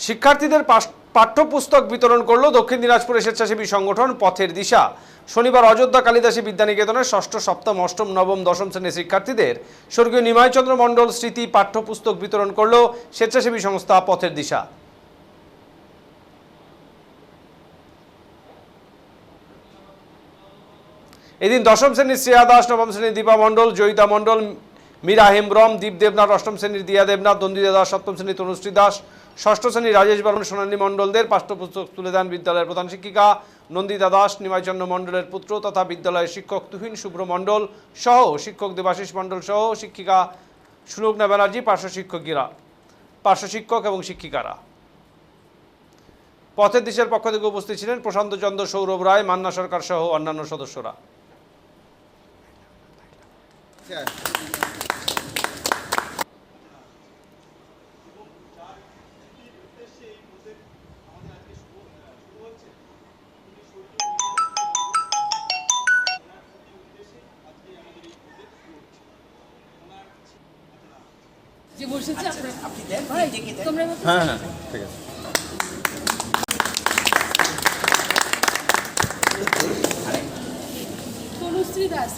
শিক্ষার্থীদের পাঠ্যপুস্তক বিতরণ করল দক্ষিণ দিনাজপুর স্বেচ্ছাসেবী সংগঠন পথের দিশা। শনিবার অযোধ্যা কালিদাসী বিদ্যানিকেতনের ষষ্ঠ, সপ্তম, অষ্টম, নবম, দশম শ্রেণীর শিক্ষার্থীদের স্বর্গীয় নিমাইচন্দ্র মণ্ডল স্মৃতি পাঠ্যপুস্তক বিতরণ করল স্বেচ্ছাসেবী সংস্থা পথের দিশা। এদিন দশম শ্রেণীর শ্রেয়া দাস, নবম শ্রেণীর দীপা মণ্ডল, জয়িতা মণ্ডল, মীরা হেমব্রম, দীপ দেবনাথ, অষ্টম শ্রেণীর দিয়া দেবনাথ, নন্দিতা দাস, সপ্তম শ্রেণীর তনুশ্রী দাস, ষষ্ঠ শ্রেণীর রাজেশ বর্মন, সোনালী মণ্ডলদের পাঠ্যপুস্তক তুলে দেন বিদ্যালয়ের প্রধান শিক্ষিকা নন্দিতা দাস, নিমাইচন্দ্র মণ্ডলের পুত্র তথা বিদ্যালয়ের শিক্ষক তুহিন শুভ্র মণ্ডল সহ শিক্ষক দেবাশিস মণ্ডল সহ শিক্ষিকা সুলগ্না ব্যানার্জি, পার্শ্ব শিক্ষক এবং শিক্ষিকারা। পথের দিশার পক্ষ থেকে উপস্থিত ছিলেন প্রশান্ত চন্দ্র, সৌরভ রায়, মান্না সরকার সহ অন্যান্য সদস্যরা। হ্যাঁ, ঠিক আছে। তনুশ্রী দাস।